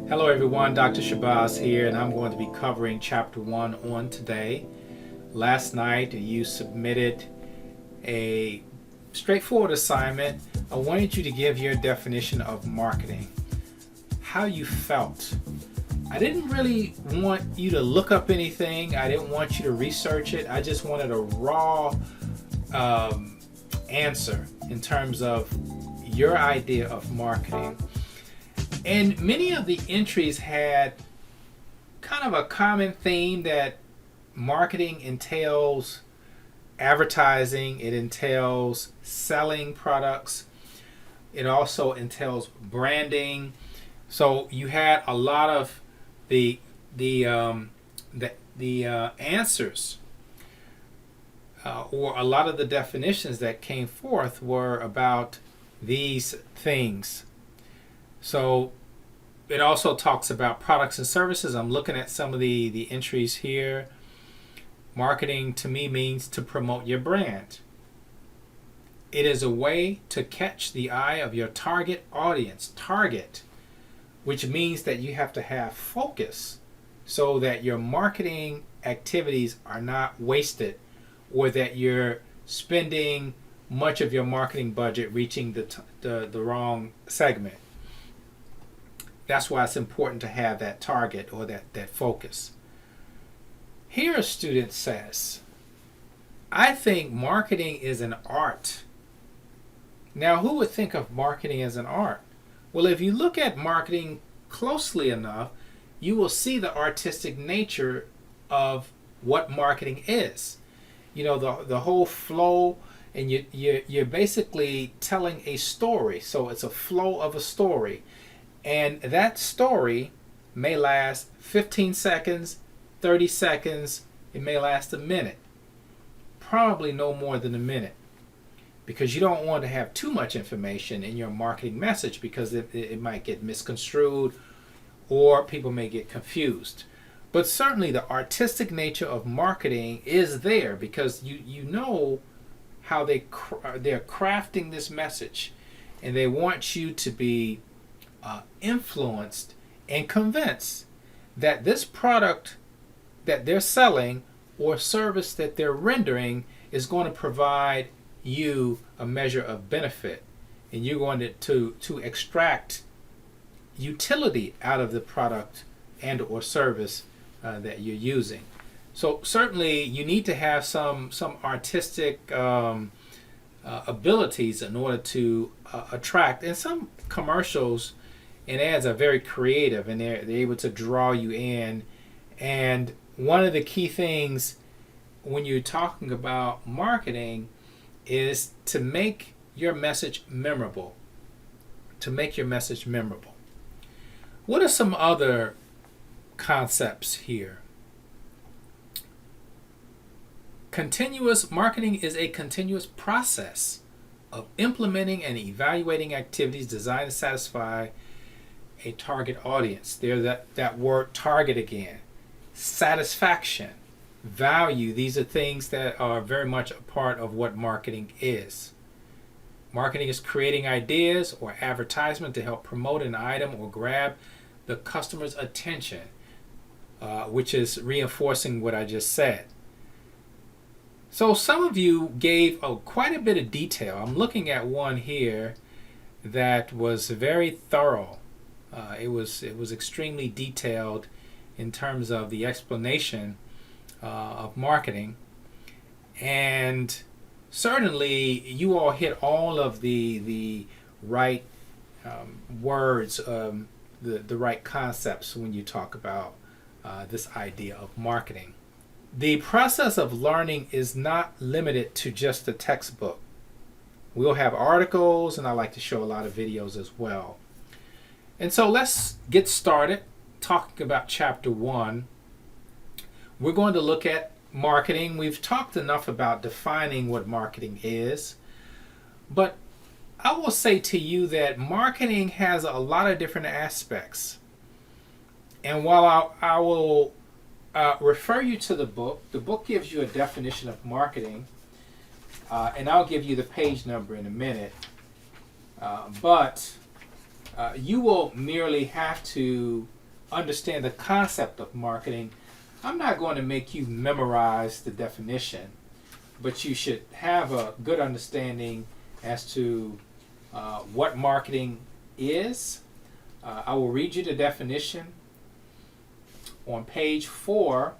Hello everyone, Dr. Shabazz here, and I'm going to be covering Chapter 1 on today. Last night you submitted a straightforward assignment. I wanted you to give your definition of marketing, how you felt. I didn't really want you to look up anything. I didn't want you to research it. I just wanted a raw answer in terms of your idea of marketing. And many of the entries had kind of a common theme that marketing entails advertising, it entails selling products, it also entails branding. So you had a lot of the answers or a lot of the definitions that came forth were about these things. So it also talks about products and services. I'm looking at some of the entries here. Marketing to me means to promote your brand. It is a way to catch the eye of your target audience. Target, which means that you have to have focus so that your marketing activities are not wasted or that you're spending much of your marketing budget reaching the wrong segment. That's why it's important to have that target or that focus. Here a student says, I think marketing is an art. Now, who would think of marketing as an art? Well, if you look at marketing closely enough, you will see the artistic nature of what marketing is. You know, the whole flow, and you're basically telling a story. So it's a flow of a story. And that story may last 15 seconds, 30 seconds, it may last a minute. Probably no more than a minute. Because you don't want to have too much information in your marketing message because it might get misconstrued or people may get confused. But certainly the artistic nature of marketing is there because you know how they're crafting this message, and they want you to be influenced and convinced that this product that they're selling or service that they're rendering is going to provide you a measure of benefit, and you're going to extract utility out of the product and or service that you're using. So certainly you need to have some artistic abilities in order to attract. And some commercials and ads are very creative, and they're able to draw you in. And one of the key things when you're talking about marketing is to make your message memorable. To make your message memorable. What are some other concepts here? Continuous marketing is a continuous process of implementing and evaluating activities designed to satisfy a target audience. There's that word target again. Satisfaction, value, these are things that are very much a part of what marketing is. Marketing is creating ideas or advertisement to help promote an item or grab the customer's attention, which is reinforcing what I just said. So some of you gave quite a bit of detail. I'm looking at one here that was very thorough. It was extremely detailed in terms of the explanation of marketing, and certainly you all hit all of the right words, the right concepts when you talk about this idea of marketing. The process of learning is not limited to just the textbook. We'll have articles, and I like to show a lot of videos as well. And so let's get started talking about Chapter 1. We're going to look at marketing. We've talked enough about defining what marketing is, but I will say to you that marketing has a lot of different aspects. And while I will refer you to the book gives you a definition of marketing, and I'll give you the page number in a minute. But you will merely have to understand the concept of marketing, I'm not going to make you memorize the definition, but you should have a good understanding as to what marketing is. I will read you the definition. On page 4,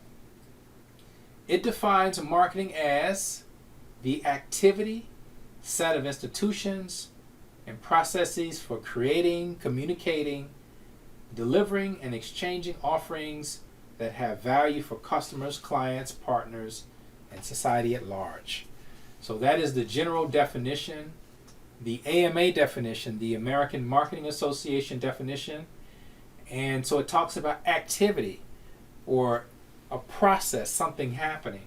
it defines marketing as the activity, set of institutions, and processes for creating, communicating, delivering, and exchanging offerings that have value for customers, clients, partners, and society at large. So that is the general definition. The AMA definition, the American Marketing Association definition, and so it talks about activity or a process, something happening.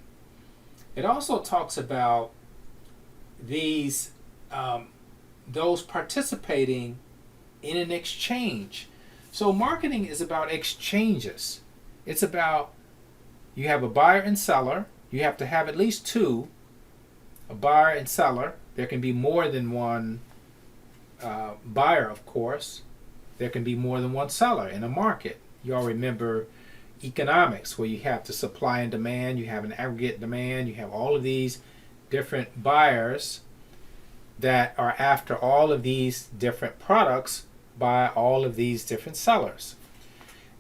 It also talks about these those participating in an exchange. So marketing is about exchanges. It's about, you have a buyer and seller. You have to have at least two, a buyer and seller. There can be more than one buyer, of course. There can be more than one seller in a market. You all remember economics, where you have the supply and demand, you have an aggregate demand, you have all of these different buyers that are after all of these different products by all of these different sellers.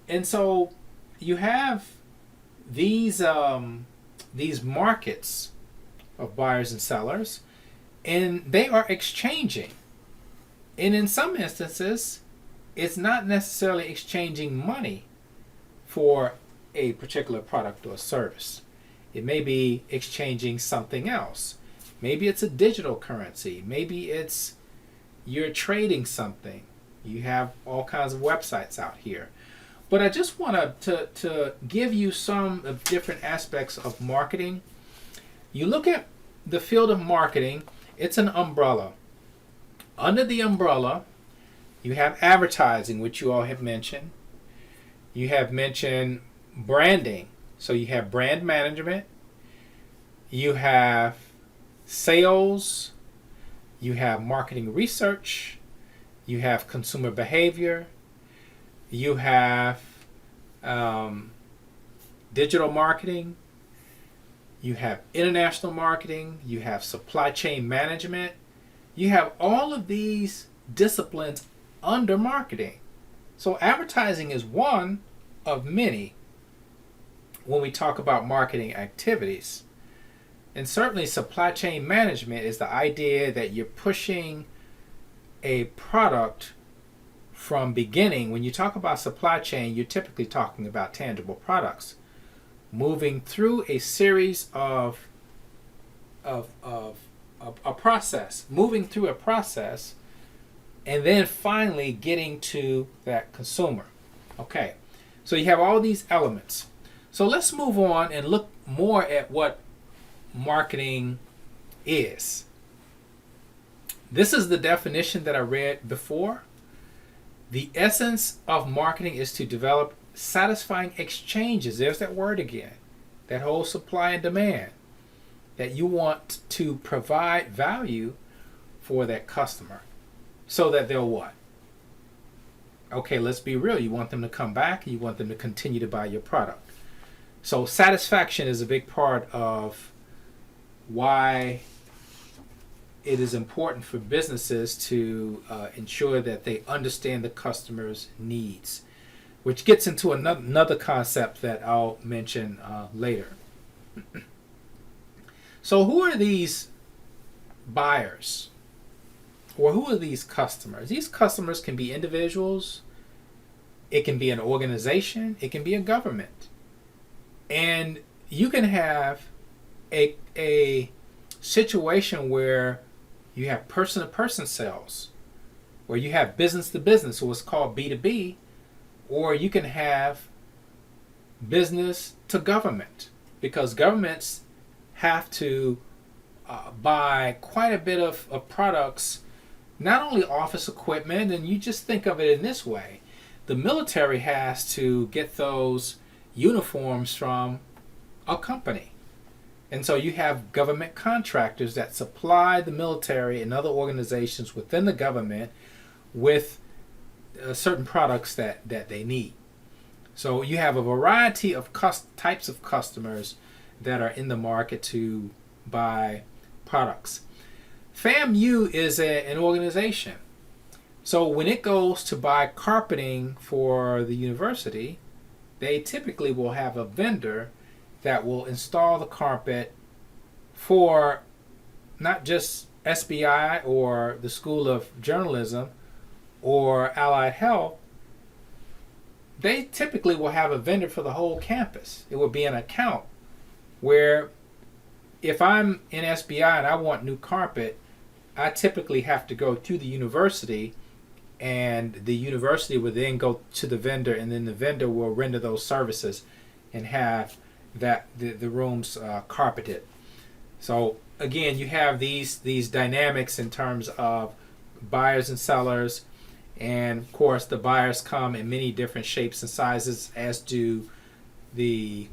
And so you have these markets of buyers and sellers, and they are exchanging. And in some instances, it's not necessarily exchanging money for a particular product or service. It may be exchanging something else. Maybe it's a digital currency. Maybe it's you're trading something. You have all kinds of websites out here. But I just want to give you some of different aspects of marketing. You look at the field of marketing, it's an umbrella. Under the umbrella, you have advertising, which you all have mentioned. You have mentioned branding. So you have brand management. You have sales. You have marketing research. You have consumer behavior. You have digital marketing. You have international marketing. You have supply chain management. You have all of these disciplines under marketing. So advertising is one of many when we talk about marketing activities. And certainly supply chain management is the idea that you're pushing a product from beginning. When you talk about supply chain, you're typically talking about tangible products. Moving through a series of a process, moving through a process, and then finally getting to that consumer. Okay, so you have all these elements. So let's move on and look more at what marketing is. This is the definition that I read before. The essence of marketing is to develop satisfying exchanges. There's that word again. That whole supply and demand. That you want to provide value for that customer so that they'll what? Okay, let's be real. You want them to come back. You want them to continue to buy your product. So satisfaction is a big part of why it is important for businesses to ensure that they understand the customer's needs, which gets into another concept that I'll mention later. So who are these buyers? Or who are these customers? These customers can be individuals. It can be an organization. It can be a government. And you can have a situation where you have person-to-person sales, where you have business-to-business, or what's called B2B, or you can have business-to-government, because governments have to buy quite a bit of products, not only office equipment, and you just think of it in this way. The military has to get those uniforms from a company. And so you have government contractors that supply the military and other organizations within the government with certain products that they need. So you have a variety of types of customers that are in the market to buy products. FAMU is an organization. So when it goes to buy carpeting for the university, they typically will have a vendor that will install the carpet for not just SBI or the School of Journalism or Allied Health. They typically will have a vendor for the whole campus. It will be an account where if I'm in SBI and I want new carpet, I typically have to go through the university, and the university will then go to the vendor, and then the vendor will render those services and have the rooms carpeted. So again, you have these dynamics in terms of buyers and sellers, and of course the buyers come in many different shapes and sizes, as do the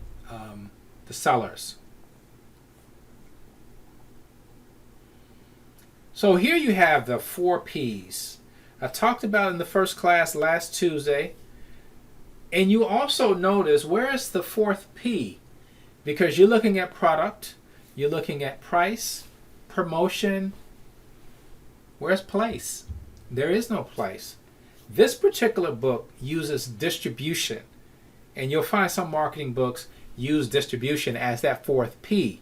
sellers. So here you have the 4 P's. I talked about in the first class last Tuesday, and you also notice where is the 4th P, because you're looking at product, you're looking at price, promotion. Where's place? There is no place. This particular book uses distribution, and you'll find some marketing books use distribution as that 4th P,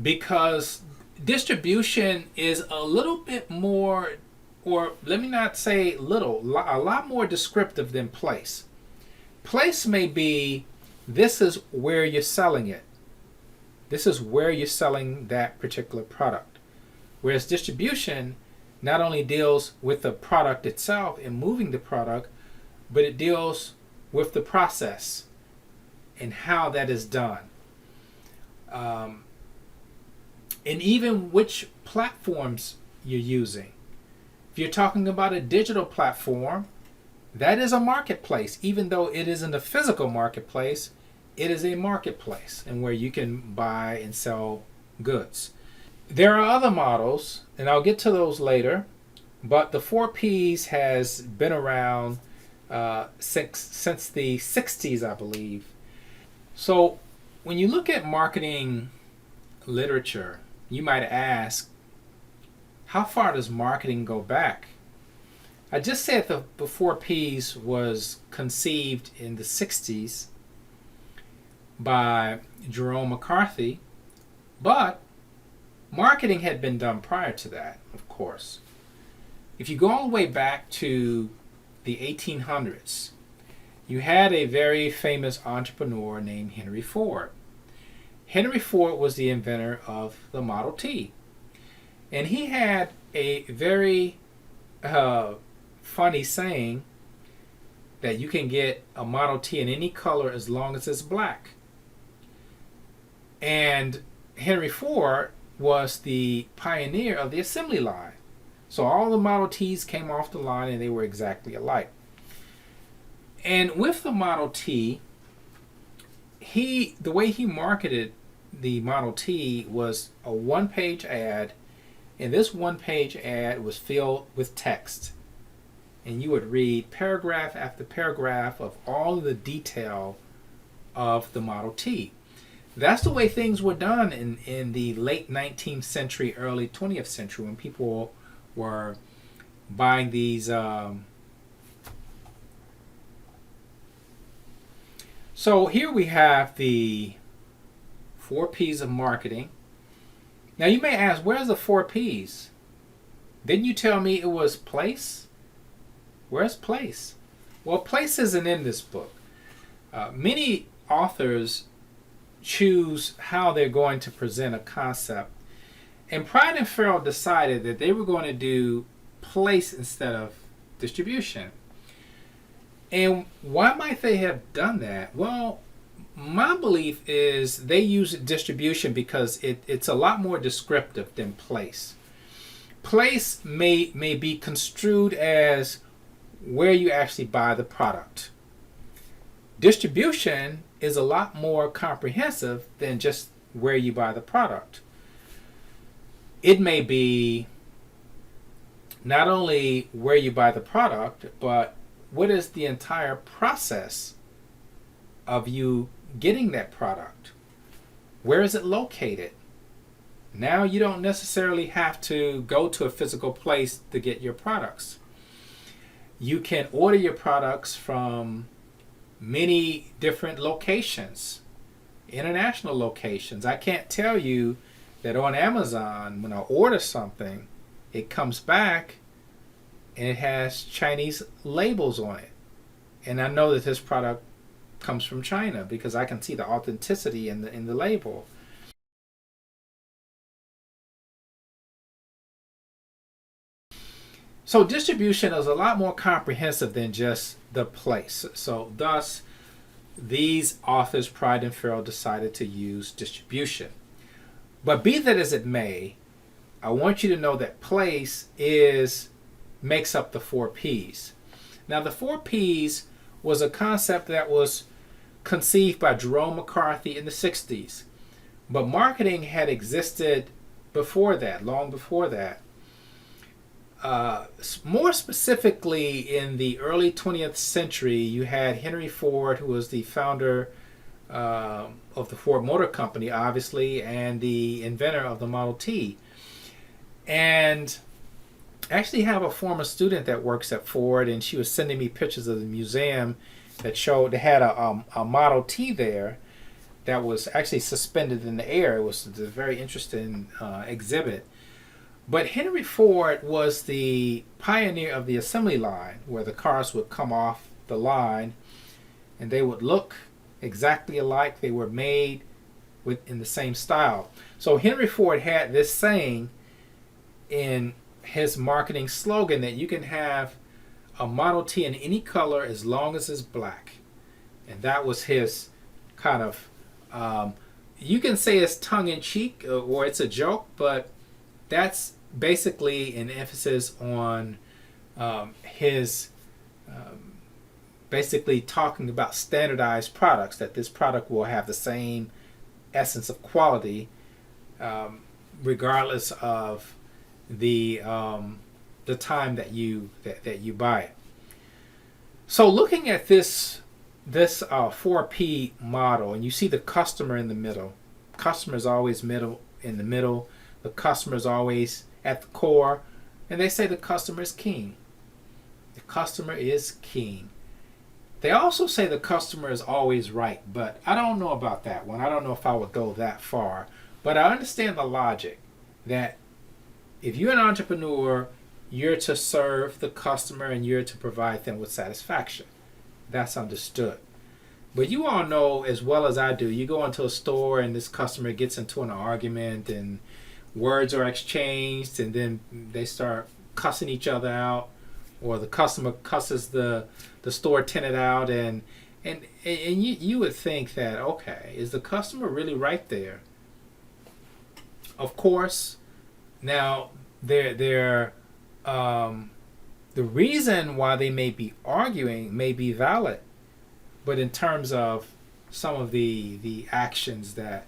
because distribution is a little bit more, or let me not say little, a lot more descriptive than place. Place may be, this is where you're selling it. This is where you're selling that particular product. Whereas distribution not only deals with the product itself and moving the product, but it deals with the process and how that is done. And even which platforms you're using. If you're talking about a digital platform, that is a marketplace. Even though it isn't a physical marketplace, it is a marketplace and where you can buy and sell goods. There are other models, and I'll get to those later, but the 4 Ps has been around since the 60s, I believe. So when you look at marketing literature, you might ask, how far does marketing go back? I just said the 4 Ps was conceived in the 60s by Jerome McCarthy, but marketing had been done prior to that, of course. If you go all the way back to the 1800s, you had a very famous entrepreneur named Henry Ford. Henry Ford was the inventor of the Model T. And he had a very funny saying that you can get a Model T in any color as long as it's black. And Henry Ford was the pioneer of the assembly line. So all the Model Ts came off the line and they were exactly alike. And with the Model T, the way he marketed the Model T was a 1-page ad, and this 1-page ad was filled with text. And you would read paragraph after paragraph of all of the detail of the Model T. That's the way things were done in the late 19th century, early 20th century, when people were buying these. So here we have the 4 Ps of marketing. Now you may ask, where's the 4 Ps? Didn't you tell me it was place? Where's place? Well, place isn't in this book. Many authors choose how they're going to present a concept. And Pride and Ferrell decided that they were going to do place instead of distribution. And why might they have done that? Well, my belief is they use distribution because it's a lot more descriptive than place. Place may be construed as where you actually buy the product. Distribution is a lot more comprehensive than just where you buy the product. It may be not only where you buy the product, but what is the entire process of you getting that product. Where is it located? Now you don't necessarily have to go to a physical place to get your products. You can order your products from many different locations, international locations. I can't tell you that on Amazon, when I order something, it comes back and it has Chinese labels on it. And I know that this product comes from China because I can see the authenticity in the label. So distribution is a lot more comprehensive than just the place. So thus, these authors, Pride and Ferrell, decided to use distribution. But be that as it may, I want you to know that place makes up the 4 P's. Now the 4 P's was a concept that was conceived by Jerome McCarthy in the 60s. But marketing had existed before that, long before that. More specifically, in the early 20th century, you had Henry Ford, who was the founder of the Ford Motor Company, obviously, and the inventor of the Model T. And I actually have a former student that works at Ford, and she was sending me pictures of the museum that showed they had a Model T there that was actually suspended in the air. It was a very interesting exhibit. But Henry Ford was the pioneer of the assembly line, where the cars would come off the line and they would look exactly alike. They were made in the same style. So Henry Ford had this saying in his marketing slogan that you can have a Model T in any color as long as it's black. And that was his kind of, you can say it's tongue-in-cheek or it's a joke, but that's basically an emphasis on his basically talking about standardized products, that this product will have the same essence of quality regardless of the time that you buy it. So looking at this 4P model, and you see the customer in the middle. Customer is always in the middle. The customer is always at the core, and they say the customer is king. The customer is king. They also say the customer is always right, but I don't know about that one. I don't know if I would go that far, but I understand the logic that if you're an entrepreneur, you're to serve the customer and you're to provide them with satisfaction. That's understood. But you all know as well as I do, you go into a store and this customer gets into an argument and words are exchanged, and then they start cussing each other out, or the customer cusses the store tenant out, and you would think that, okay, is the customer really right there? Of course. Now the reason why they may be arguing may be valid, but in terms of some of the actions that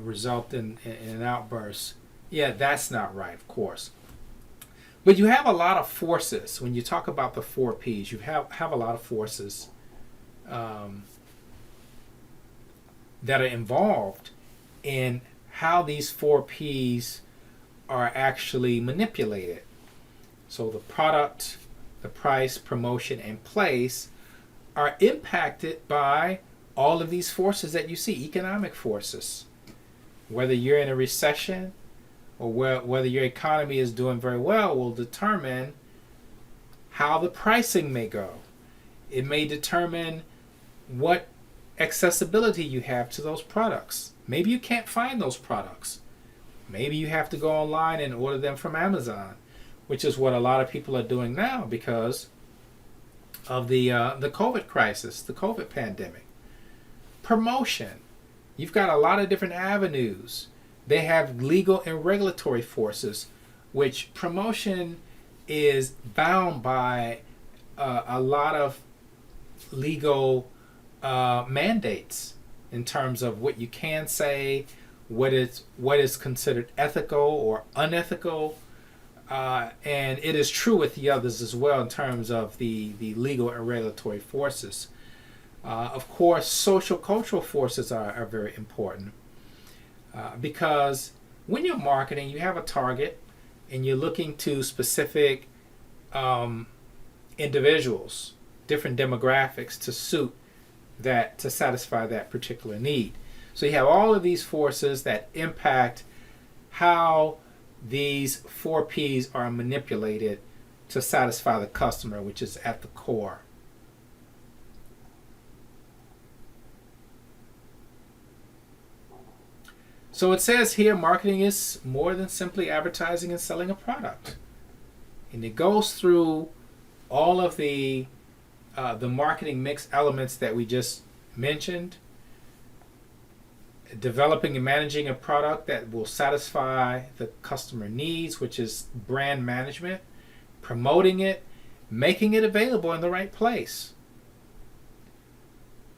result in an outburst, yeah, that's not right, of course. But you have a lot of forces when you talk about the 4 Ps. You have a lot of forces that are involved in how these 4 Ps are actually manipulated. So the product, the price, promotion, and place are impacted by all of these forces that you see, economic forces. Whether you're in a recession or whether your economy is doing very well will determine how the pricing may go. It may determine what accessibility you have to those products. Maybe you can't find those products. Maybe you have to go online and order them from Amazon, which is what a lot of people are doing now because of the COVID crisis, the COVID pandemic. Promotion. You've got a lot of different avenues. They have legal and regulatory forces, which promotion is bound by a lot of legal mandates in terms of what you can say, what is considered ethical or unethical, and it is true with the others as well in terms of the legal and regulatory forces. Of course, social cultural forces are very important because when you're marketing, you have a target and you're looking to specific individuals, different demographics to suit that, to satisfy that particular need. So you have all of these forces that impact how these 4Ps are manipulated to satisfy the customer, which is at the core. So it says here, marketing is more than simply advertising and selling a product. And it goes through all of the marketing mix elements that we just mentioned. Developing and managing a product that will satisfy the customer needs, which is brand management. Promoting it, making it available in the right place.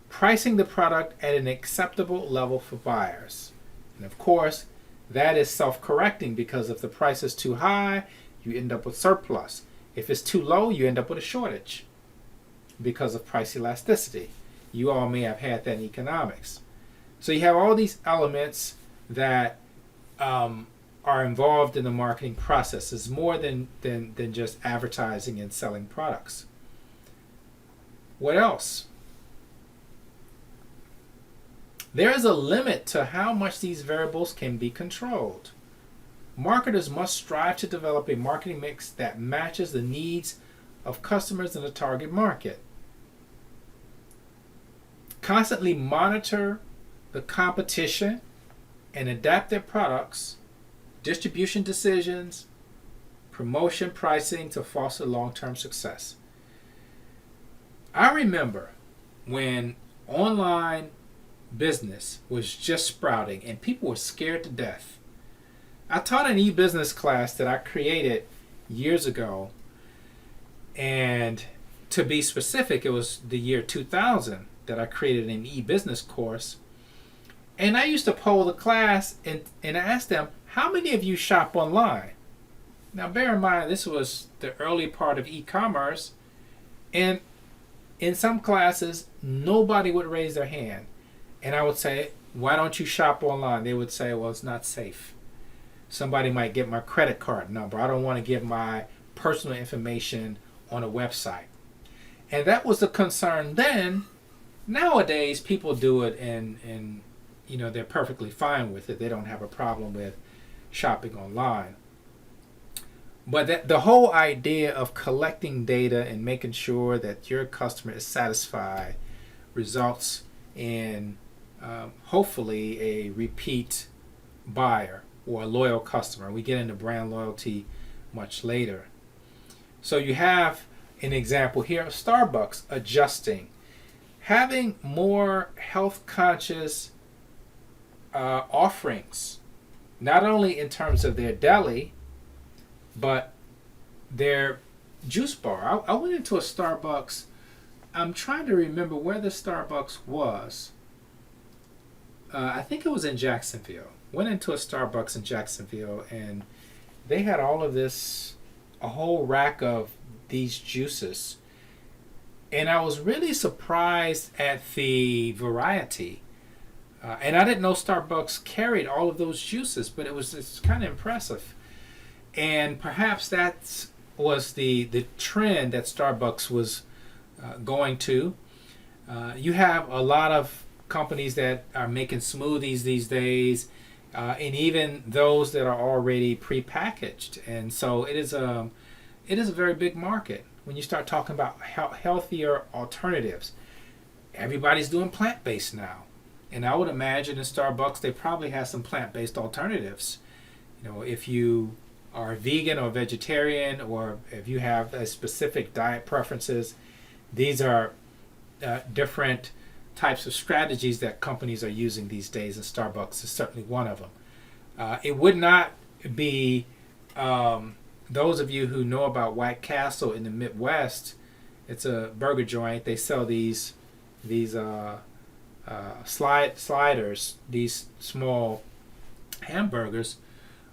Pricing the product at an acceptable level for buyers. And of course, that is self-correcting, because if the price is too high, you end up with surplus. If it's too low, you end up with a shortage because of price elasticity. You all may have had that in economics. So you have all these elements that are involved in the marketing process. It's more than just advertising and selling products. What else? There is a limit to how much these variables can be controlled. Marketers must strive to develop a marketing mix that matches the needs of customers in the target market. Constantly monitor the competition and adapt their products, distribution decisions, promotion, pricing to foster long-term success. I remember when online business was just sprouting and people were scared to death. I taught an e-business class that I created years ago, and to be specific, it was the year 2000 that I created an e-business course. And I used to poll the class and ask them, how many of you shop online? Now bear in mind, this was the early part of e-commerce, and in some classes, nobody would raise their hand. And I would say, why don't you shop online? They would say, well, it's not safe. Somebody might get my credit card number. I don't want to give my personal information on a website. And that was the concern then. Nowadays, people do it and you know, they're perfectly fine with it. They don't have a problem with shopping online. But the whole idea of collecting data and making sure that your customer is satisfied results in hopefully a repeat buyer or a loyal customer. We get into brand loyalty much later. So you have an example here of Starbucks adjusting, having more health conscious offerings, not only in terms of their deli, but their juice bar. I went into a Starbucks. I'm trying to remember where the Starbucks was. I think it was in Jacksonville. Went into a Starbucks in Jacksonville, and they had all of this, a whole rack of these juices. And I was really surprised at the variety. And I didn't know Starbucks carried all of those juices, but it's kind of impressive. And perhaps that was the trend that Starbucks was going to. You have a lot of companies that are making smoothies these days, and even those that are already prepackaged. And so it is a very big market when you start talking about healthier alternatives. Everybody's doing plant-based now. And I would imagine in Starbucks they probably have some plant-based alternatives. You know, if you are vegan or vegetarian, or if you have a specific diet preferences, these are different types of strategies that companies are using these days, and Starbucks is certainly one of them. It would not be, those of you who know about White Castle in the Midwest, it's a burger joint. They sell these sliders, these small hamburgers.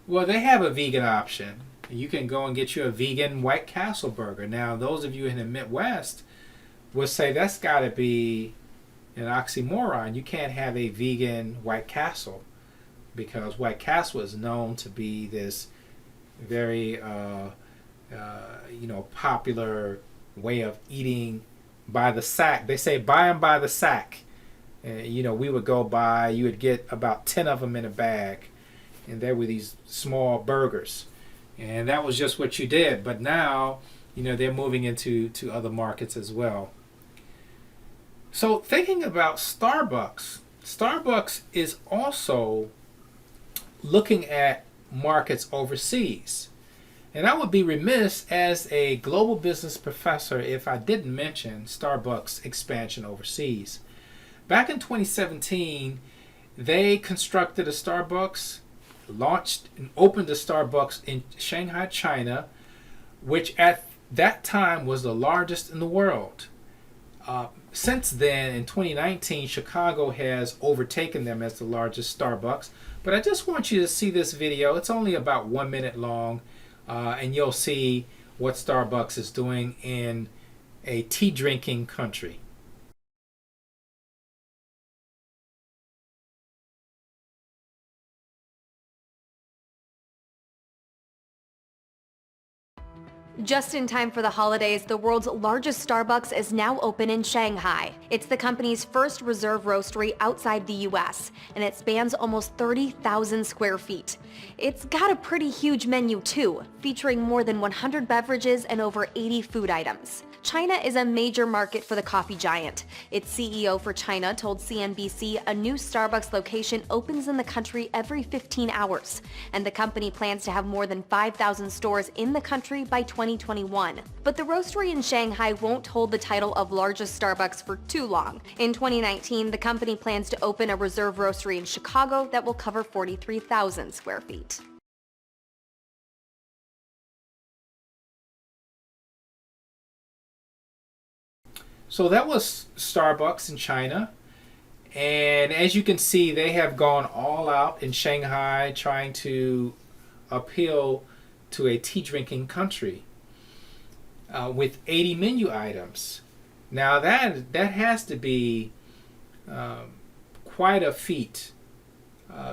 Well, they have a vegan option. You can go and get you a vegan White Castle burger. Now, those of you in the Midwest would say that's got to be an oxymoron. You can't have a vegan White Castle, because White Castle is known to be this very popular way of eating by the sack. They say buy them by the sack. We would go buy, you would get about 10 of them in a bag, and there were these small burgers, and that was just what you did. But now, they're moving into other markets as well. So thinking about Starbucks is also looking at markets overseas. And I would be remiss as a global business professor if I didn't mention Starbucks' expansion overseas. Back in 2017, they constructed a Starbucks, launched and opened a Starbucks in Shanghai, China, which at that time was the largest in the world. Since then, in 2019, Chicago has overtaken them as the largest Starbucks. But I just want you to see this video. It's only about 1 minute long, and you'll see what Starbucks is doing in a tea drinking country. Just in time for the holidays, the world's largest Starbucks is now open in Shanghai. It's the company's first reserve roastery outside the US, and it spans almost 30,000 square feet. It's got a pretty huge menu too, featuring more than 100 beverages and over 80 food items. China is a major market for the coffee giant. Its CEO for China told CNBC a new Starbucks location opens in the country every 15 hours, and the company plans to have more than 5,000 stores in the country by 2021. But the roastery in Shanghai won't hold the title of largest Starbucks for too long. In 2019, the company plans to open a reserve roastery in Chicago that will cover 43,000 square feet. So that was Starbucks in China. And as you can see, they have gone all out in Shanghai trying to appeal to a tea drinking country with 80 menu items. Now that has to be quite a feat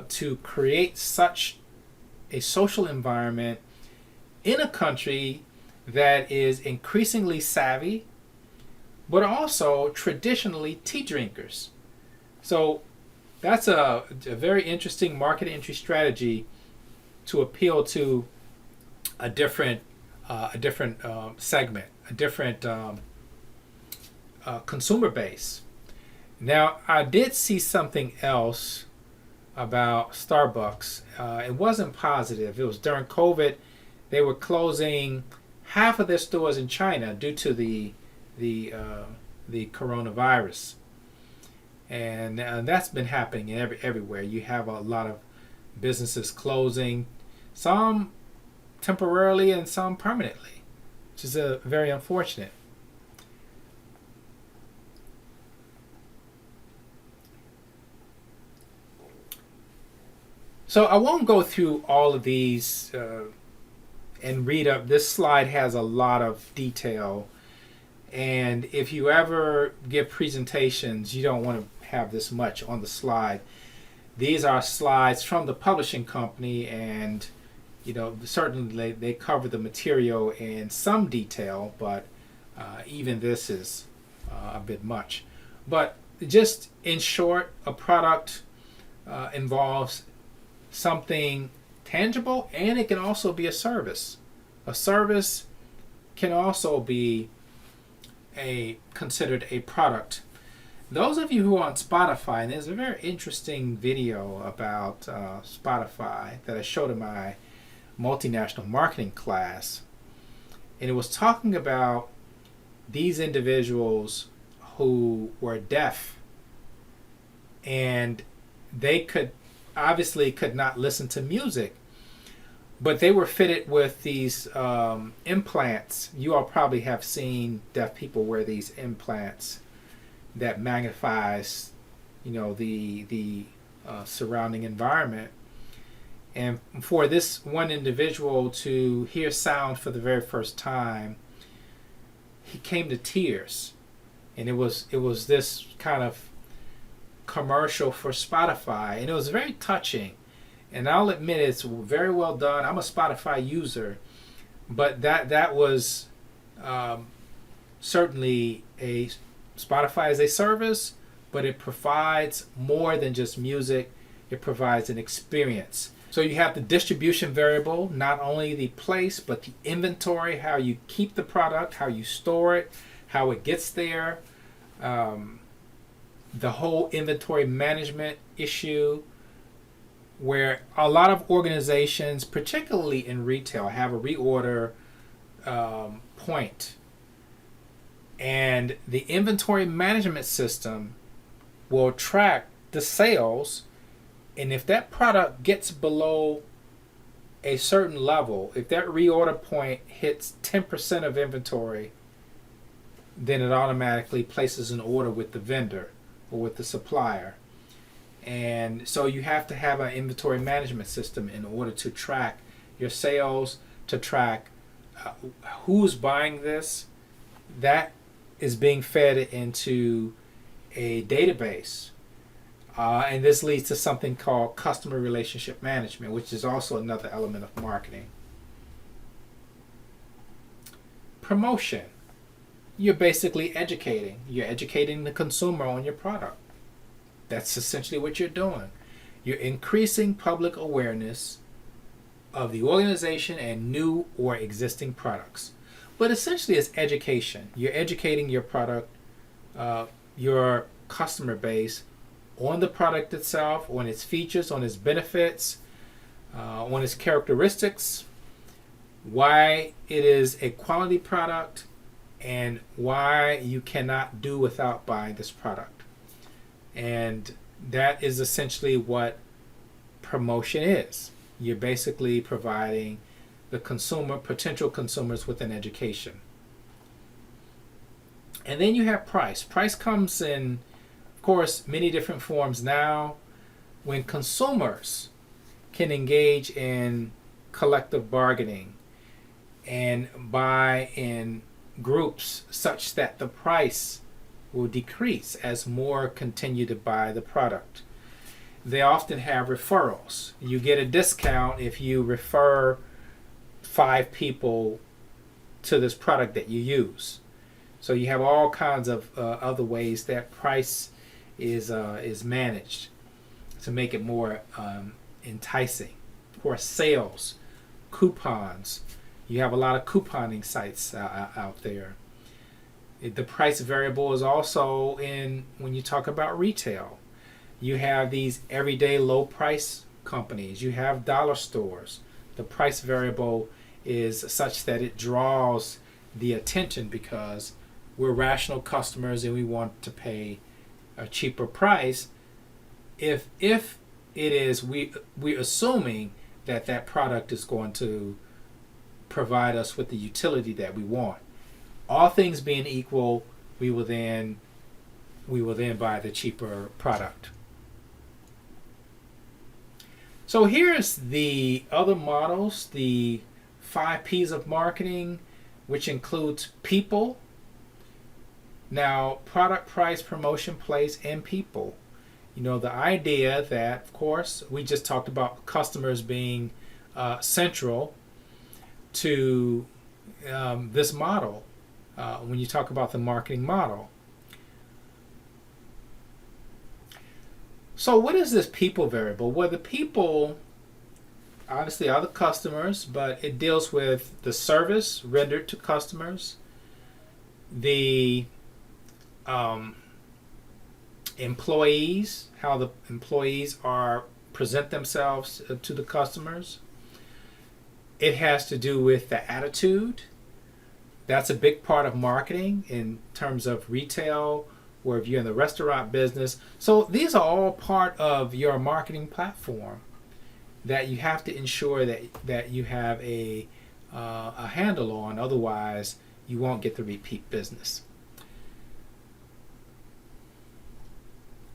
to create such a social environment in a country that is increasingly savvy, but also traditionally tea drinkers. So that's a very interesting market entry strategy to appeal to a different segment, a different consumer base. Now, I did see something else about Starbucks. It wasn't positive. It was during COVID. They were closing half of their stores in China due to the coronavirus, and that's been happening everywhere. You have a lot of businesses closing, some temporarily and some permanently, which is very unfortunate. So I won't go through all of these and read up. This slide has a lot of detail. And if you ever give presentations, you don't want to have this much on the slide. These are slides from the publishing company, and certainly they cover the material in some detail, but even this is a bit much. But just in short, a product involves something tangible, and it can also be a service. A service can also be considered a product. Those of you who are on Spotify, and there's a very interesting video about Spotify that I showed in my multinational marketing class, and it was talking about these individuals who were deaf, and they obviously could not listen to music, but they were fitted with these implants. You all probably have seen deaf people wear these implants that magnifies, the surrounding environment. And for this one individual to hear sound for the very first time, he came to tears, and it was this kind of commercial for Spotify, and it was very touching. And I'll admit it's very well done. I'm a Spotify user, but that was certainly a Spotify is a service, but it provides more than just music. It provides an experience. So you have the distribution variable, not only the place, but the inventory, how you keep the product, how you store it, how it gets there, the whole inventory management issue, where a lot of organizations, particularly in retail, have a reorder point. And the inventory management system will track the sales, and if that product gets below a certain level, if that reorder point hits 10% of inventory, then it automatically places an order with the vendor or with the supplier. And so you have to have an inventory management system in order to track your sales, to track who's buying this. That is being fed into a database. And this leads to something called customer relationship management, which is also another element of marketing. Promotion. You're basically educating. You're educating the consumer on your product. That's essentially what you're doing. You're increasing public awareness of the organization and new or existing products. But essentially it's education. You're educating your product, your customer base on the product itself, on its features, on its benefits, on its characteristics, why it is a quality product, and why you cannot do without buying this product. And that is essentially what promotion is. You're basically providing the consumer, potential consumers, with an education. And then you have price. Price comes in, of course, many different forms now. When consumers can engage in collective bargaining and buy in groups such that the price will decrease as more continue to buy the product. They often have referrals. You get a discount if you refer 5 people to this product that you use. So you have all kinds of other ways that price is managed to make it more enticing. Of course, sales, coupons. You have a lot of couponing sites out there. The price variable is also in when you talk about retail. You have these everyday low price companies. You have dollar stores. The price variable is such that it draws the attention because we're rational customers and we want to pay a cheaper price. If it is, we're assuming that product is going to provide us with the utility that we want. All things being equal, we will then buy the cheaper product. So here's the other models, the 5 P's of marketing, which includes people. Now, product, price, promotion, place, and people. You know, the idea that, of course, we just talked about customers being central to this model. When you talk about the marketing model. So what is this people variable? Well, the people obviously are the customers, but it deals with the service rendered to customers, the employees, how the employees present themselves to the customers. It has to do with the attitude. That's a big part of marketing in terms of retail, or if you're in the restaurant business. So these are all part of your marketing platform that you have to ensure that you have a handle on. Otherwise, you won't get the repeat business.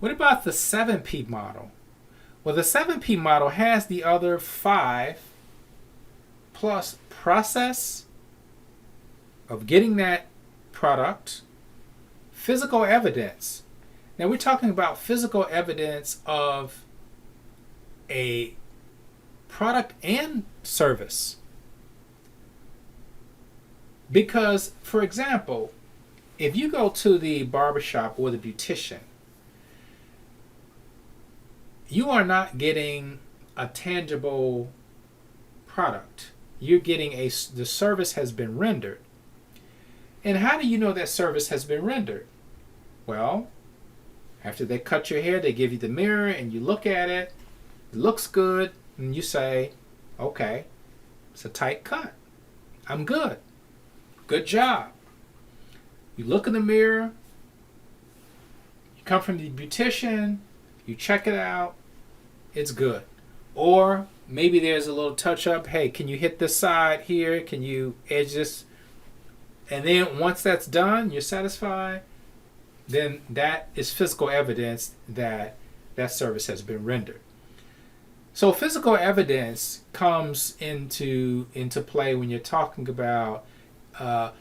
What about the 7P model? Well, the 7P model has the other 5 plus process of getting that product, physical evidence Now we're talking about physical evidence of a product and service. Because, for example, if you go to the barbershop or the beautician, you are not getting a tangible product. You're getting the service has been rendered. And how do you know that service has been rendered? Well, after they cut your hair, they give you the mirror and you look at it. It looks good. And you say, okay, it's a tight cut. I'm good. Good job. You look in the mirror. You come from the beautician. You check it out. It's good. Or maybe there's a little touch up. Hey, can you hit this side here? Can you edge this? And then once that's done, you're satisfied. Then that is physical evidence that that service has been rendered. So physical evidence comes into play when you're talking about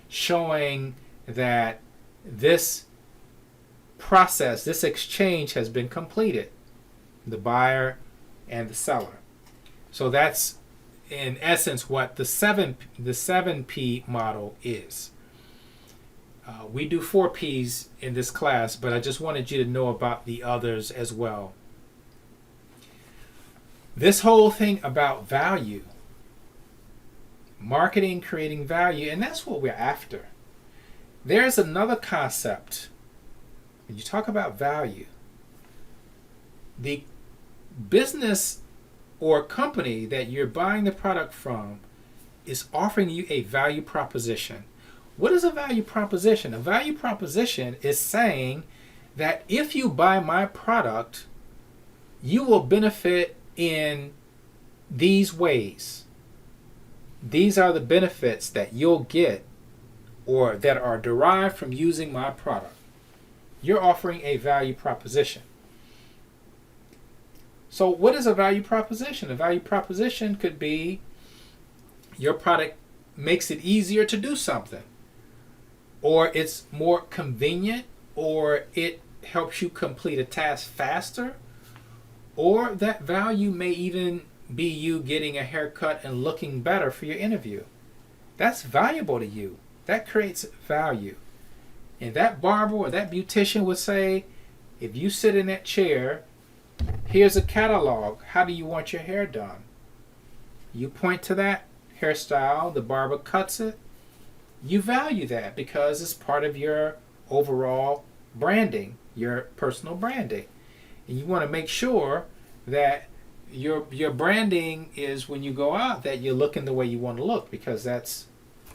showing that this process, this exchange has been completed, the buyer and the seller. So that's in essence what the 7P model is. We do 4 Ps in this class, but I just wanted you to know about the others as well. This whole thing about value, marketing, creating value, and that's what we're after. There's another concept. When you talk about value, the business or company that you're buying the product from is offering you a value proposition. What is a value proposition? A value proposition is saying that if you buy my product, you will benefit in these ways. These are the benefits that you'll get or that are derived from using my product. You're offering a value proposition. So what is a value proposition? A value proposition could be your product makes it easier to do something, or it's more convenient, or it helps you complete a task faster, or that value may even be you getting a haircut and looking better for your interview. That's valuable to you. That creates value. And that barber or that beautician would say, if you sit in that chair, here's a catalog. How do you want your hair done? You point to that hairstyle, the barber cuts it. You value that because it's part of your overall branding, your personal branding. And you want to make sure that your branding is when you go out that you're looking the way you want to look, because that's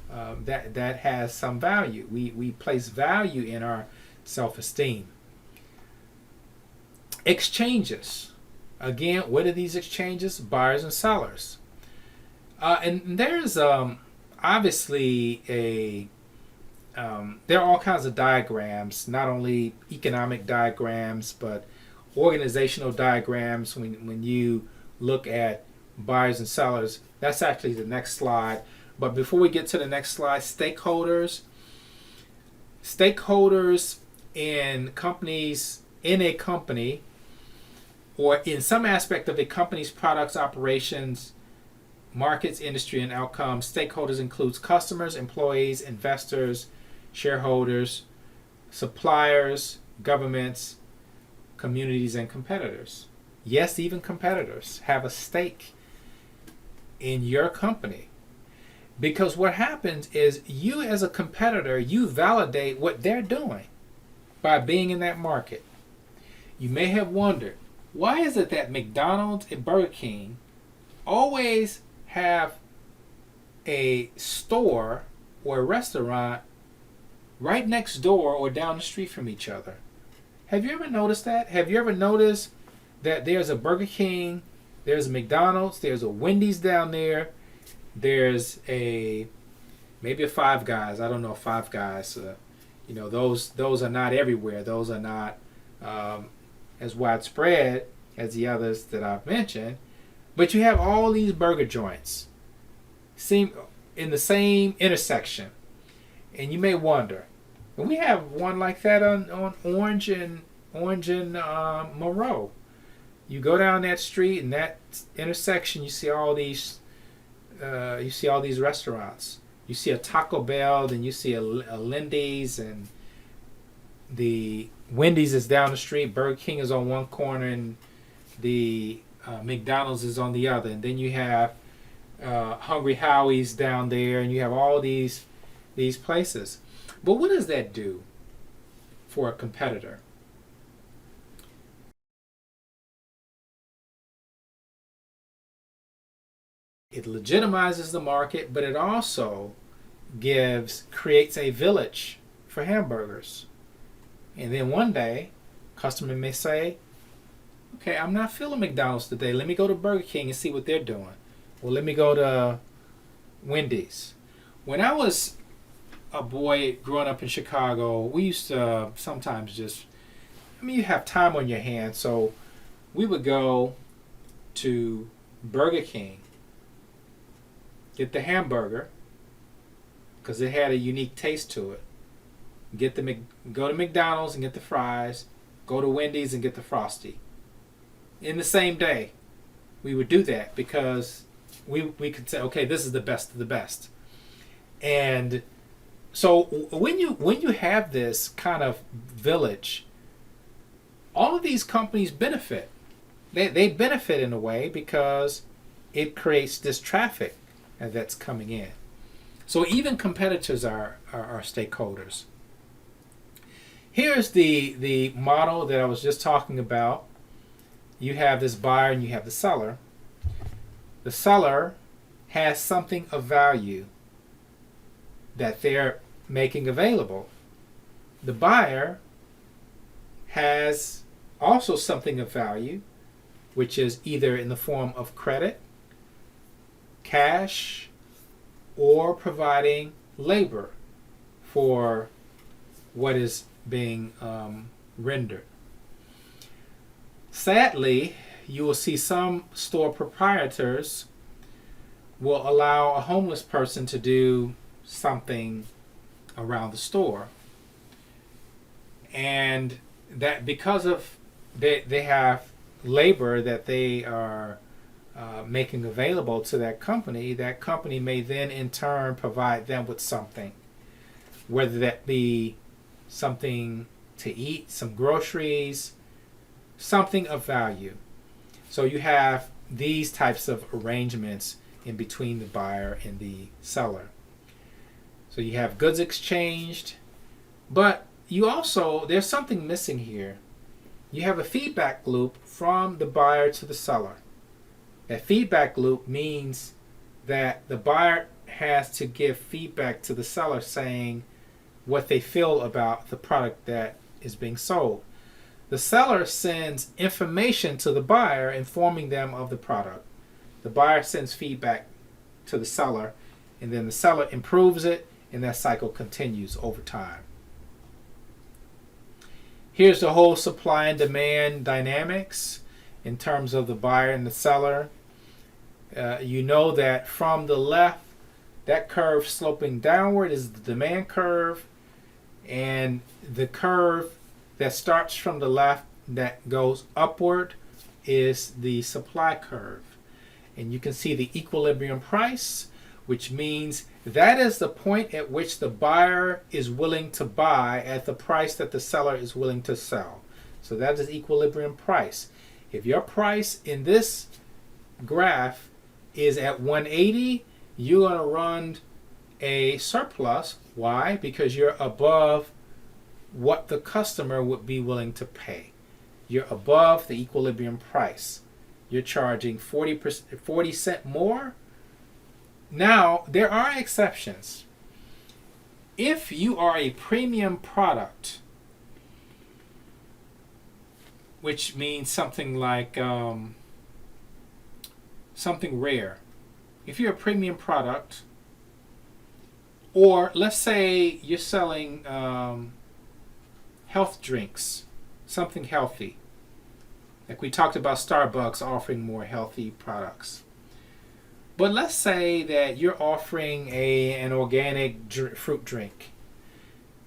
that has some value. We place value in our self-esteem. Exchanges. Again, what are these exchanges? Buyers and sellers. And there's obviously there are all kinds of diagrams, not only economic diagrams, but organizational diagrams when you look at buyers and sellers. That's actually the next slide. But before we get to the next slide, stakeholders. Stakeholders in companies, in a company, or in some aspect of a company's products, operations, markets, industry, and outcomes. Stakeholders includes customers, employees, investors, shareholders, suppliers, governments, communities, and competitors. Yes, even competitors have a stake in your company. Because what happens is you as a competitor, you validate what they're doing by being in that market. You may have wondered, why is it that McDonald's and Burger King always have a store or a restaurant right next door or down the street from each other? Have you ever noticed that? Have you ever noticed that there's a Burger King, there's a McDonald's, there's a Wendy's down there, there's maybe a Five Guys. I don't know, Five Guys. Those are not everywhere. Those are not as widespread as the others that I've mentioned. But you have all these burger joints seem in the same intersection. And you may wonder, and we have one like that on Orange and Orange and Moreau. You go down that street, and that intersection, you see all these restaurants. You see a Taco Bell, then you see a Lindy's, and the Wendy's is down the street. Burger King is on one corner, and the McDonald's is on the other. And then you have Hungry Howie's down there, and you have all these places. But what does that do for a competitor? It legitimizes the market, but it also creates a village for hamburgers. And then one day, customer may say, okay, I'm not feeling McDonald's today. Let me go to Burger King and see what they're doing. Or let me go to Wendy's. When I was a boy growing up in Chicago, we used to sometimes you have time on your hands, so we would go to Burger King, get the hamburger, because it had a unique taste to it. Go to McDonald's and get the fries, go to Wendy's and get the Frosty. In the same day, we would do that because we could say, okay, this is the best of the best. And so when you have this kind of village, all of these companies benefit. They benefit in a way because it creates this traffic that's coming in. So even competitors are stakeholders. Here's the model that I was just talking about. You have this buyer and you have the seller. The seller has something of value that they're making available. The buyer has also something of value, which is either in the form of credit, cash, or providing labor for what is being rendered. Sadly, you will see some store proprietors will allow a homeless person to do something around the store, and that because of they have labor that they are making available to that company may then in turn provide them with something, whether that be something to eat, some groceries, something of value. So you have these types of arrangements in between the buyer and the seller. So you have goods exchanged, but you also, there's something missing here. You have a feedback loop from the buyer to the seller. That feedback loop means that the buyer has to give feedback to the seller saying what they feel about the product that is being sold. The seller sends information to the buyer informing them of the product. The buyer sends feedback to the seller, and then the seller improves it, and that cycle continues over time. Here's the whole supply and demand dynamics in terms of the buyer and the seller. You know that from the left, that curve sloping downward is the demand curve, and the curve that starts from the left that goes upward is the supply curve. And you can see the equilibrium price, which means that is the point at which the buyer is willing to buy at the price that the seller is willing to sell. So that is equilibrium price. If your price in this graph is at 180, you're going to run a surplus. Why? Because you're above what the customer would be willing to pay. You're above the equilibrium price. You're charging 40 cents more. Now, there are exceptions. If you are a premium product, which means something like something rare. If you're a premium product, or let's say you're selling health drinks, something healthy. Like we talked about Starbucks offering more healthy products. But let's say that you're offering an organic fruit drink,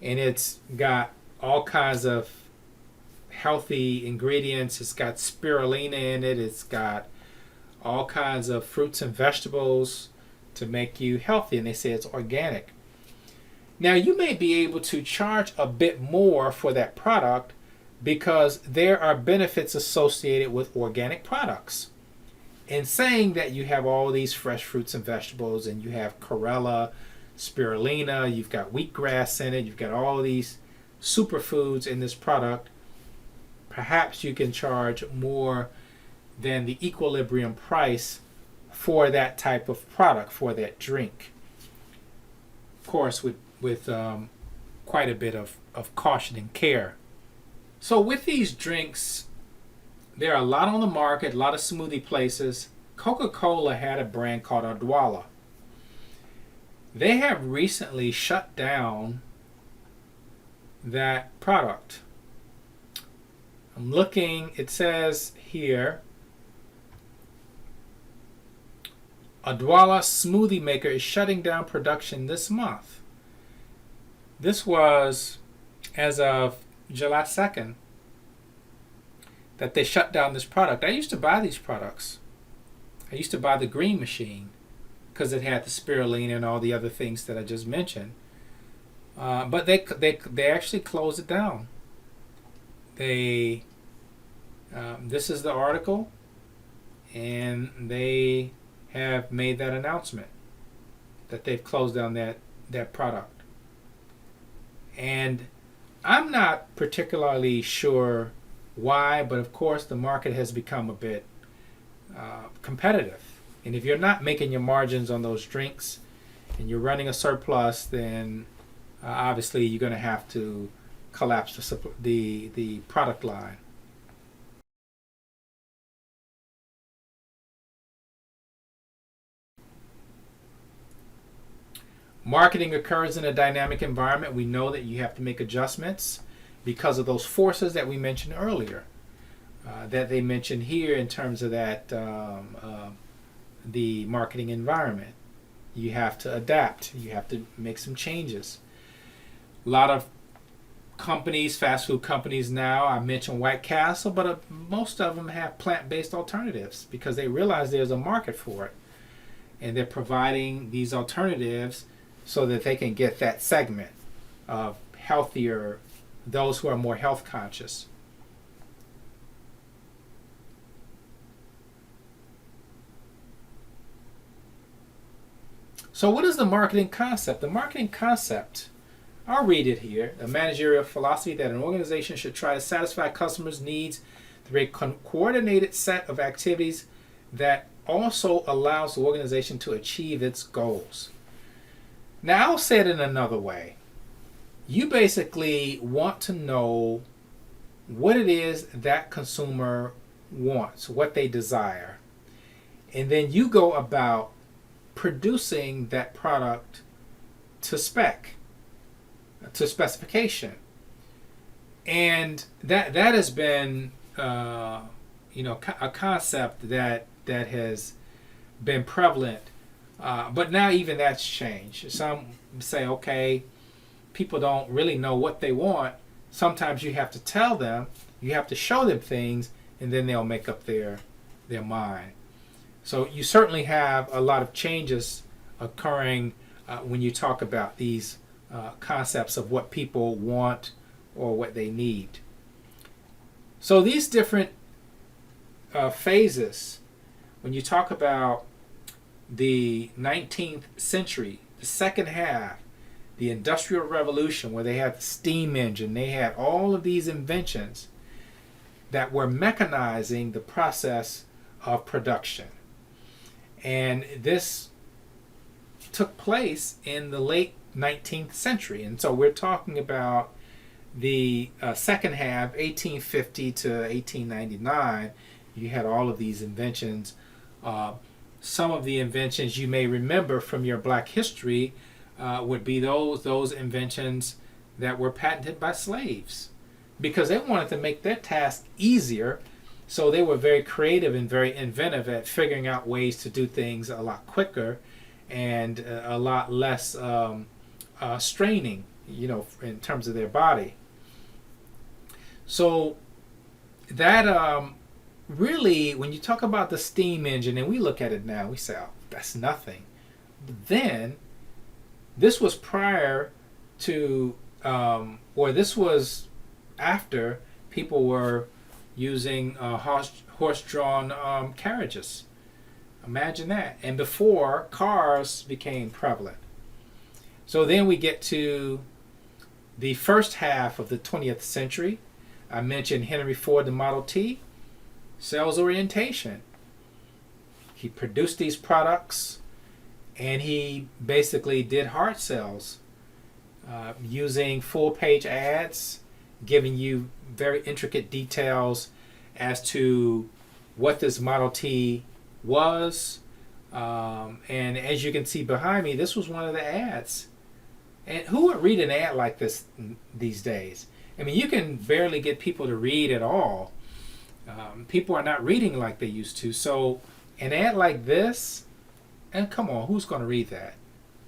and it's got all kinds of healthy ingredients. It's got spirulina in it. It's got all kinds of fruits and vegetables to make you healthy, and they say it's organic. Now, you may be able to charge a bit more for that product because there are benefits associated with organic products. In saying that you have all these fresh fruits and vegetables, and you have chlorella, spirulina, you've got wheatgrass in it, you've got all these superfoods in this product, perhaps you can charge more than the equilibrium price for that type of product, for that drink. Of course, with quite a bit of caution and care. So with these drinks, there are a lot on the market, a lot of smoothie places. Coca-Cola had a brand called Odwalla. They have recently shut down that product. I'm looking, it says here, Odwalla smoothie maker is shutting down production this month. This was as of July 2nd that they shut down this product. I used to buy these products. I used to buy the green machine because it had the spirulina and all the other things that I just mentioned. But they actually closed it down. This is the article, and they have made that announcement that they've closed down that product. And I'm not particularly sure why, but of course the market has become a bit competitive. And if you're not making your margins on those drinks and you're running a surplus, then obviously you're going to have to collapse the product line. Marketing occurs in a dynamic environment. We know that you have to make adjustments because of those forces that we mentioned earlier, that they mentioned here in terms of that the marketing environment. You have to adapt. You have to make some changes. A lot of companies, fast food companies now, I mentioned White Castle, but most of them have plant-based alternatives because they realize there's a market for it. And they're providing these alternatives so that they can get that segment of healthier, those who are more health conscious. So what is the marketing concept? The marketing concept, I'll read it here, a managerial philosophy that an organization should try to satisfy customers' needs through a coordinated set of activities that also allows the organization to achieve its goals. Now, I'll say it in another way. You basically want to know what it is that consumer wants, what they desire. And then you go about producing that product to specification. And that has been a concept that has been prevalent. But now even that's changed. Some say, okay, people don't really know what they want. Sometimes you have to tell them, you have to show them things, and then they'll make up their mind. So you certainly have a lot of changes occurring when you talk about these concepts of what people want or what they need. So these different phases, when you talk about the 19th century, the second half, the Industrial Revolution, where they had the steam engine, they had all of these inventions that were mechanizing the process of production. And this took place in the late 19th century. And so we're talking about the second half, 1850 to 1899. You had all of these inventions. Some of the inventions you may remember from your Black history would be those inventions that were patented by slaves, because they wanted to make their task easier. So they were very creative and very inventive at figuring out ways to do things a lot quicker and a lot less straining, in terms of their body. So that really, when you talk about the steam engine, and we look at it now, we say, oh, that's nothing. But then, this was prior to, or this was after people were using horse-drawn carriages. Imagine that. And before cars became prevalent. So then we get to the first half of the 20th century. I mentioned Henry Ford, the Model T. Sales orientation. He produced these products and he basically did hard sales using full-page ads, giving you very intricate details as to what this Model T was. And as you can see behind me, this was one of the ads. And who would read an ad like this these days? I mean, you can barely get people to read at all. People are not reading like they used to. So an ad like this, and come on, who's going to read that?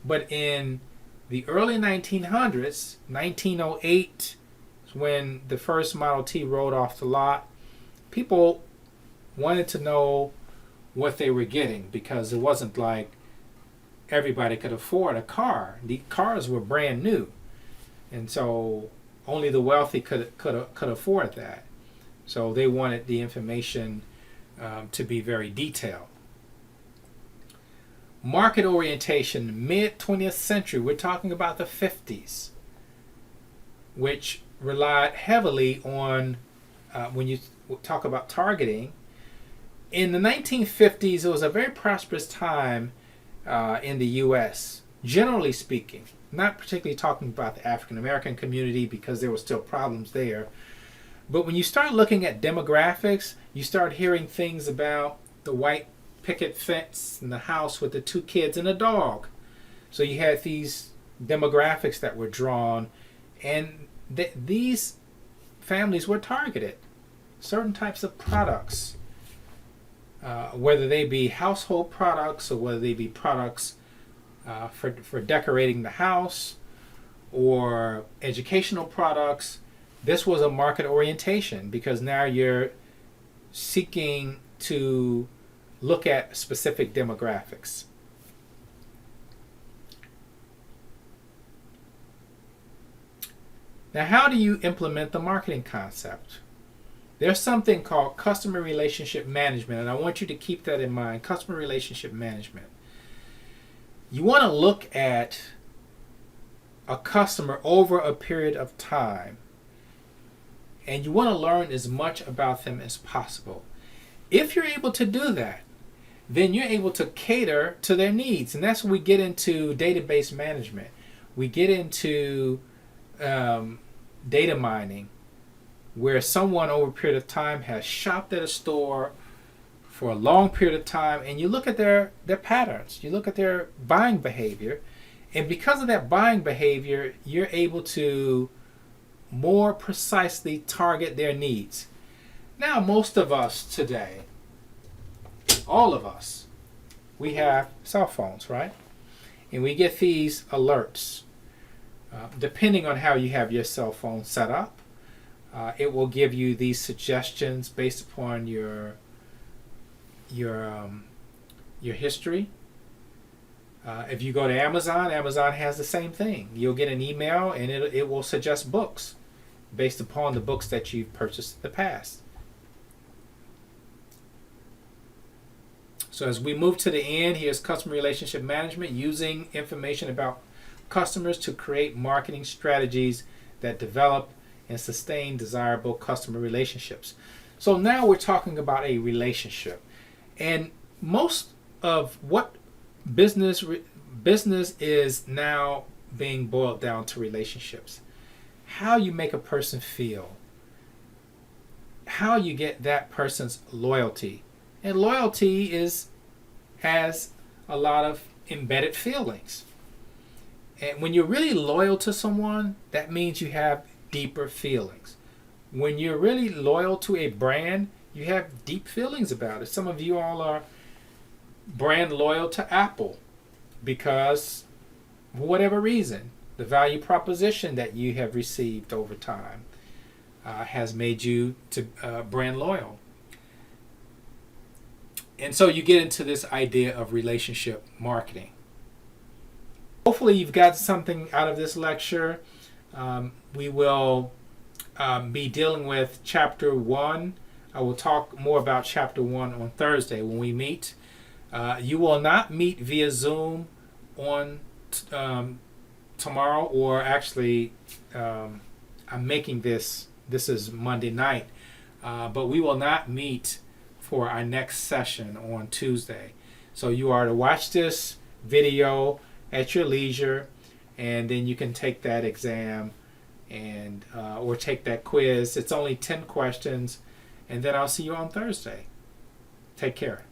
But in the early 1900s, 1908, when the first Model T rolled off the lot, people wanted to know what they were getting because it wasn't like everybody could afford a car. The cars were brand new, and so only the wealthy could afford that. So they wanted the information to be very detailed. Market orientation, mid 20th century. We're talking about the 50s, which relied heavily on when you talk about targeting. In the 1950s, it was a very prosperous time in the U.S., generally speaking. Not particularly talking about the African American community because there were still problems there. But when you start looking at demographics, you start hearing things about the white picket fence in the house with the 2 kids and a dog. So you had these demographics that were drawn, and these families were targeted. Certain types of products, whether they be household products or whether they be products for decorating the house or educational products. This was a market orientation because now you're seeking to look at specific demographics. Now, how do you implement the marketing concept? There's something called customer relationship management, and I want you to keep that in mind. Customer relationship management. You want to look at a customer over a period of time, and you want to learn as much about them as possible. If you're able to do that, then you're able to cater to their needs, and that's when we get into database management. We get into data mining, where someone over a period of time has shopped at a store for a long period of time, and you look at their patterns, you look at their buying behavior, and because of that buying behavior, you're able to more precisely target their needs. Now, most of us today, all of us, we have cell phones, right? And we get these alerts. Depending on how you have your cell phone set up, it will give you these suggestions based upon your history. If you go to Amazon, Amazon has the same thing. You'll get an email and it will suggest books based upon the books that you've purchased in the past. So as we move to the end, here's customer relationship management, using information about customers to create marketing strategies that develop and sustain desirable customer relationships. So now we're talking about a relationship. And most of what business is now being boiled down to relationships. How you make a person feel. How you get that person's loyalty. And loyalty has a lot of embedded feelings. And when you're really loyal to someone, that means you have deeper feelings. When you're really loyal to a brand, you have deep feelings about it. Some of you all are brand loyal to Apple because, for whatever reason, the value proposition that you have received over time. has made you to brand loyal. And so you get into this idea of relationship marketing. Hopefully you've got something out of this lecture. We will be dealing with Chapter 1. I will talk more about Chapter 1 on Thursday when we meet. You will not meet via Zoom on tomorrow, or actually I'm making this is Monday night, but we will not meet for our next session on Tuesday. So you are to watch this video at your leisure, and then you can take that exam and or take that quiz. It's only 10 questions, and then I'll see you on Thursday. Take care.